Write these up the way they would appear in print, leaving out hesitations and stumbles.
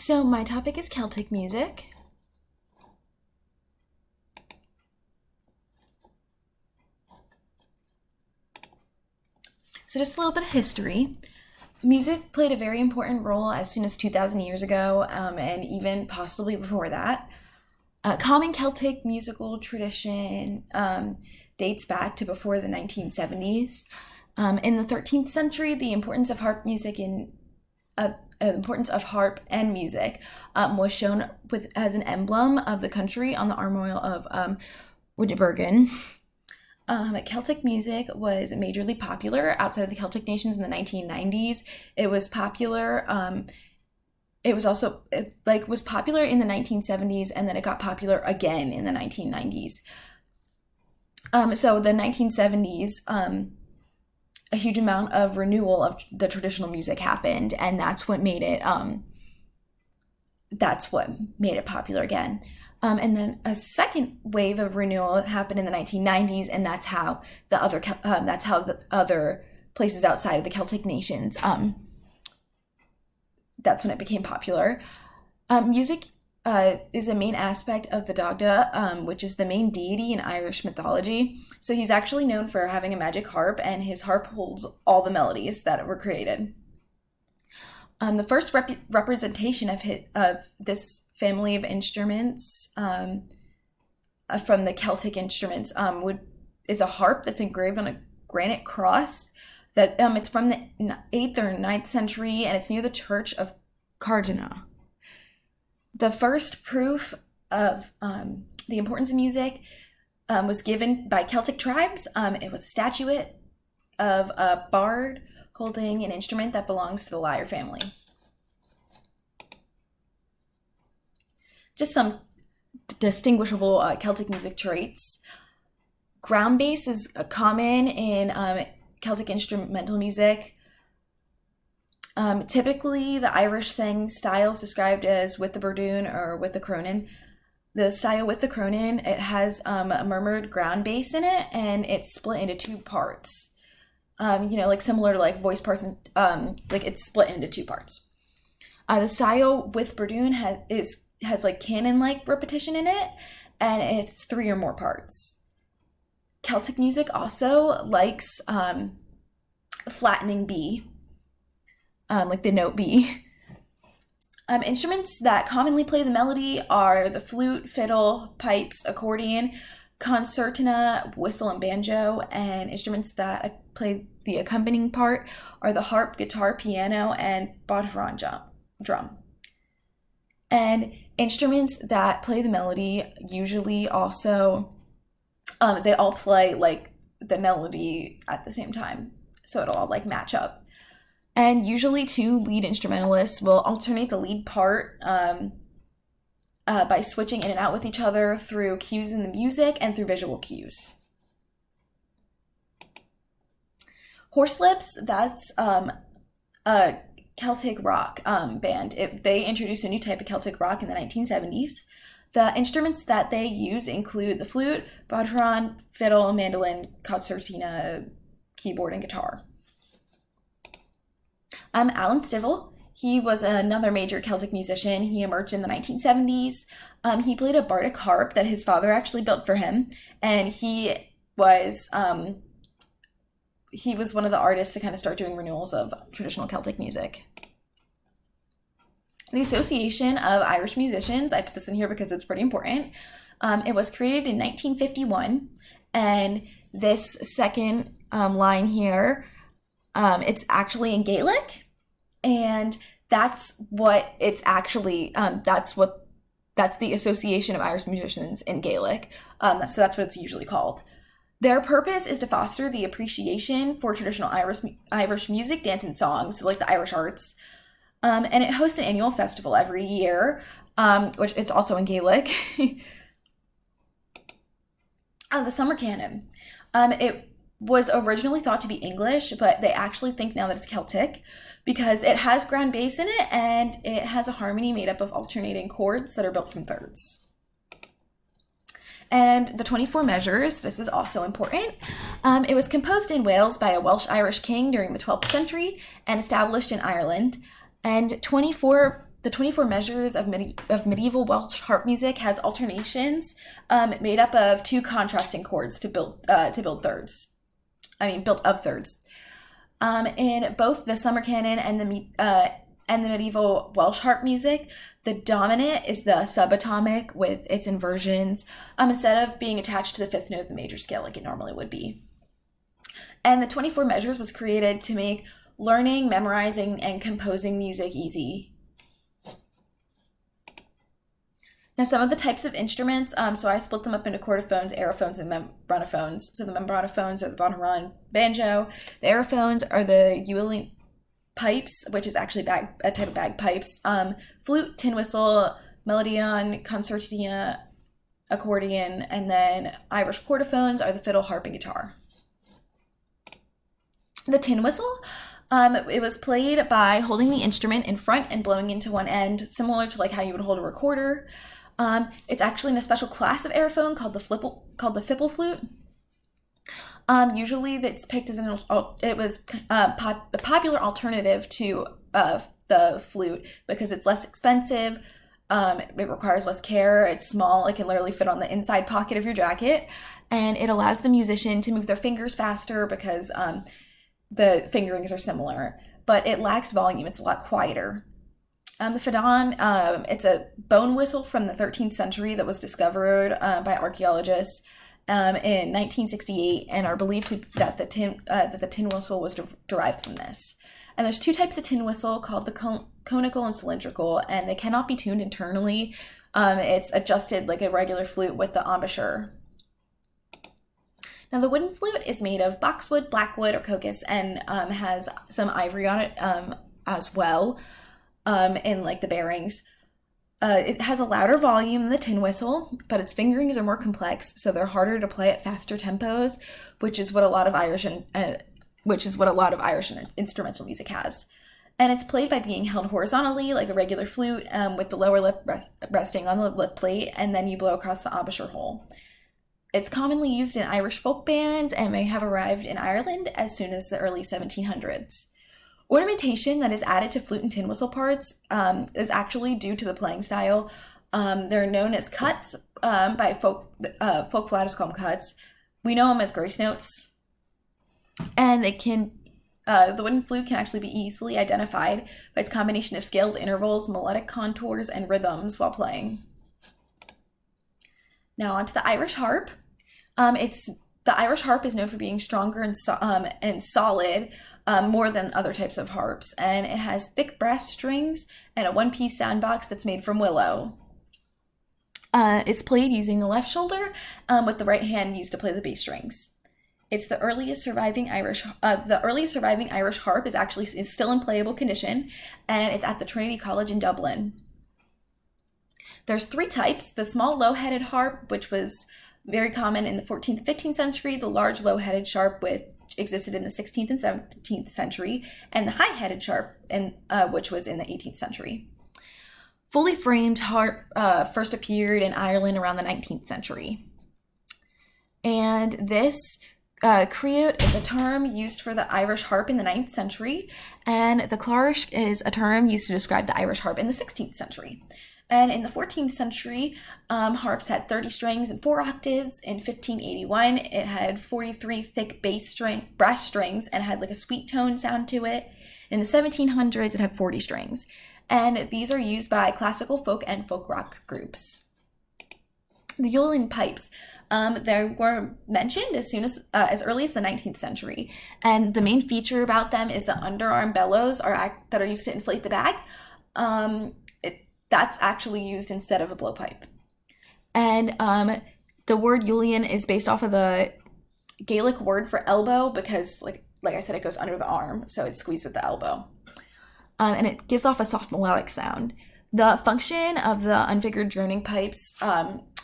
So my topic is Celtic music. So just a little bit of history. Music played a very important role as soon as 2,000 years ago, and even possibly before that. Common Celtic musical tradition dates back to before the 1970s. In the 13th century, the importance of harp music and music was shown as an emblem of the country on the armorial of Wittenbergen. Celtic music was majorly popular outside of the Celtic nations in the 1990s. It was popular. Was popular in the 1970s, and then it got popular again in the 1990s. So the 1970s, a huge amount of renewal of the traditional music happened, and that's what made it popular again. And then a second wave of renewal happened in the 1990s, and that's how the other places outside of the Celtic nations, that's when it became popular. Music is a main aspect of the Dagda, which is the main deity in Irish mythology. So he's actually known for having a magic harp, and his harp holds all the melodies that were created. The first representation of this family of instruments from the Celtic instruments is a harp that's engraved on a granite cross. That it's from the 8th or 9th century, and it's near the church of Cardona. The first proof of the importance of music was given by Celtic tribes. It was a statuette of a bard holding an instrument that belongs to the lyre family. Just some distinguishable Celtic music traits. Ground bass is common in Celtic instrumental music. Typically, the Irish sang style is described as with the Buron or with the Cronin. The style with the Cronin, it has a murmured ground bass in it, and it's split into two parts. Similar to like voice parts, and it's split into two parts. The style with Buron has like canon-like repetition in it, and it's 3 or more parts. Celtic music also likes flattening B, like the note B. Instruments that commonly play the melody are the flute, fiddle, pipes, accordion, concertina, whistle, and banjo, and instruments that play the accompanying part are the harp, guitar, piano, and Buron drum. And instruments that play the melody usually also, they all play like the melody at the same time, so it'll all like match up. And usually 2 lead instrumentalists will alternate the lead part by switching in and out with each other through cues in the music and through visual cues. Horselips, that's a Celtic rock band. They introduced a new type of Celtic rock in the 1970s. The instruments that they use include the flute, bodhran, fiddle, mandolin, concertina, keyboard, and guitar. Alan Stivel, he was another major Celtic musician. He emerged in the 1970s. He played a bardic harp that his father actually built for him, and he was one of the artists to kind of start doing renewals of traditional Celtic music. The Association of Irish Musicians, I put this in here because it's pretty important. It was created in 1951, and this second line here, it's actually in Gaelic, and that's what it's actually, that's the Association of Irish Musicians in Gaelic. So that's what it's usually called. Their purpose is to foster the appreciation for traditional Irish music, dance, and songs, so like the Irish arts. And it hosts an annual festival every year, which it's also in Gaelic. The Summer Canon. It was originally thought to be English, but they actually think now that it's Celtic because it has ground bass in it, and it has a harmony made up of alternating chords that are built from thirds. And the 24 measures, this is also important. It was composed in Wales by a Welsh-Irish king during the 12th century and established in Ireland. And 24 The 24 measures of medieval Welsh harp music has alternations made up of two contrasting chords to build thirds. Built of thirds. In both the Summer Canon and the medieval Welsh harp music, the dominant is the subatomic with its inversions, instead of being attached to the fifth note of the major scale like it normally would be. And the 24 measures was created to make learning, memorizing, and composing music easy. Now, some of the types of instruments, so I split them up into chordophones, aerophones, and membranophones. So the membranophones are the Buron banjo. The aerophones are the Yulin Pipes, which is actually a type of bagpipes. Flute, tin whistle, melodeon, concertina, accordion, and then Irish chordophones are the fiddle, harp, and guitar. The tin whistle, it was played by holding the instrument in front and blowing into one end, similar to like how you would hold a recorder. It's actually in a special class of aerophone called the Fipple Flute. Usually that's picked as the popular alternative to the flute because it's less expensive, it requires less care, it's small, it can literally fit on the inside pocket of your jacket, and it allows the musician to move their fingers faster because the fingerings are similar, but it lacks volume, it's a lot quieter. The Fidon, it's a bone whistle from the 13th century that was discovered by archaeologists in 1968, and are believed that the tin whistle was derived from this. And there's two types of tin whistle called the conical and cylindrical, and they cannot be tuned internally. It's adjusted like a regular flute with the embouchure. Now, the wooden flute is made of boxwood, blackwood, or crocus, and has some ivory on it as well. In like the bearings. It has a louder volume than the tin whistle, but its fingerings are more complex, so they're harder to play at faster tempos, which is what a lot of Irish instrumental music has. And it's played by being held horizontally like a regular flute, with the lower lip resting on the lip plate, and then you blow across the embouchure hole. It's commonly used in Irish folk bands and may have arrived in Ireland as soon as the early 1700s. Ornamentation that is added to flute and tin whistle parts is actually due to the playing style. They're known as cuts by folk flautists call them cuts. We know them as grace notes. And the wooden flute can actually be easily identified by its combination of scales, intervals, melodic contours, and rhythms while playing. Now onto the Irish harp. The Irish harp is known for being stronger and solid, more than other types of harps, and it has thick brass strings and a one-piece sound box that's made from willow. It's played using the left shoulder, with the right hand used to play the bass strings. It's the earliest surviving Irish harp is still in playable condition, and it's at the Trinity College in Dublin. There's three types: the small low-headed harp, which was very common in the 14th, 15th century, the large low-headed sharp, which existed in the 16th and 17th century, and the high-headed sharp, which was in the 18th century. Fully framed harp first appeared in Ireland around the 19th century. And this creote is a term used for the Irish harp in the 9th century, and the clarish is a term used to describe the Irish harp in the 16th century. And in the 14th century, harps had 30 strings and 4 octaves. In 1581, it had 43 thick brass strings and had like a sweet tone sound to it. In the 1700s, it had 40 strings. And these are used by classical folk and folk rock groups. The Yulin Pipes, they were mentioned as early as the 19th century. And the main feature about them is the underarm bellows that are used to inflate the bag. That's actually used instead of a blowpipe. And the word Yulin is based off of the Gaelic word for elbow because, like I said, it goes under the arm, so it's squeezed with the elbow. And it gives off a soft melodic sound. The function of the unfigured droning pipes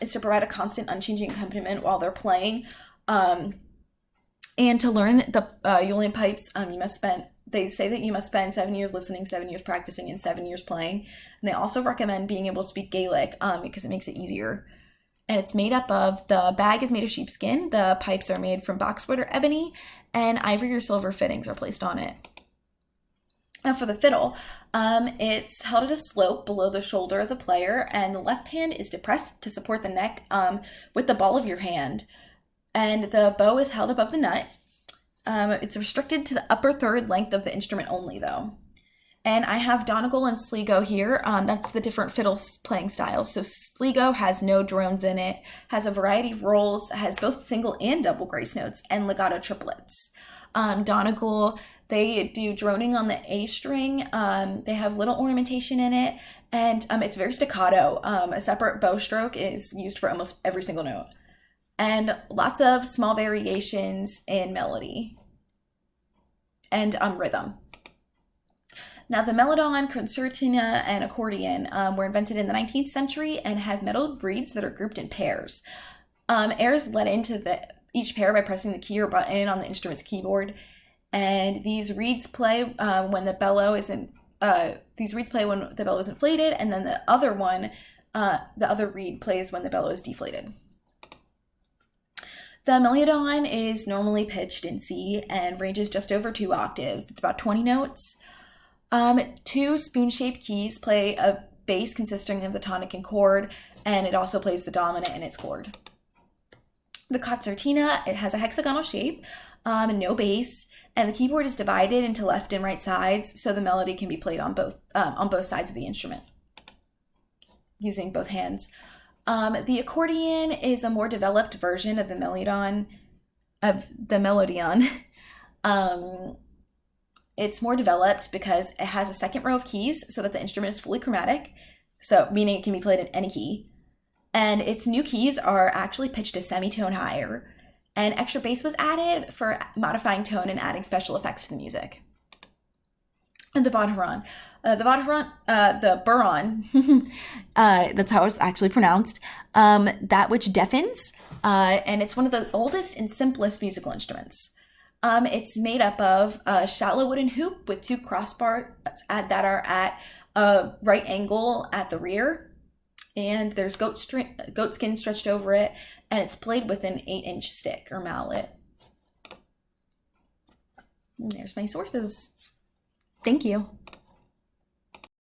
is to provide a constant, unchanging accompaniment while they're playing. And to learn the Yulin pipes, they say that you must spend 7 years listening, 7 years practicing, and 7 years playing. And they also recommend being able to speak Gaelic because it makes it easier. And it's made up of, the bag is made of sheepskin, the pipes are made from boxwood or ebony, and ivory or silver fittings are placed on it. Now for the fiddle, it's held at a slope below the shoulder of the player, and the left hand is depressed to support the neck with the ball of your hand. And the bow is held above the nut. It's restricted to the upper third length of the instrument only, though. And I have Donegal and Sligo here. That's the different fiddle playing styles. So Sligo has no drones in it, has a variety of rolls, has both single and double grace notes, and legato triplets. Donegal, they do droning on the A string. They have little ornamentation in it, and it's very staccato. A separate bow stroke is used for almost every single note. And lots of small variations in melody and rhythm. Now, the melodon, concertina, and accordion were invented in the 19th century and have metal reeds that are grouped in pairs. Airs let into each pair by pressing the key or button on the instrument's keyboard, and these reeds play when the bellow isn't. These reeds play when the bellow is inflated, and then the other reed plays when the bellow is deflated. The melodon is normally pitched in C and ranges just over 2 octaves. It's about 20 notes. 2 spoon-shaped keys play a bass consisting of the tonic and chord, and it also plays the dominant in its chord. The concertina, it has a hexagonal shape, no bass, and the keyboard is divided into left and right sides, so the melody can be played on both sides of the instrument using both hands. The accordion is a more developed version of the melodion. It's more developed because it has a second row of keys so that the instrument is fully chromatic, so meaning it can be played in any key. And its new keys are actually pitched a semitone higher, and extra bass was added for modifying tone and adding special effects to the music. And the Buron. The Buron, that's how it's actually pronounced, that which deafens, and it's one of the oldest and simplest musical instruments. It's made up of a shallow wooden hoop with 2 crossbars that are at a right angle at the rear, and there's goat skin stretched over it, and it's played with an 8-inch stick or mallet. And there's my sources. Thank you.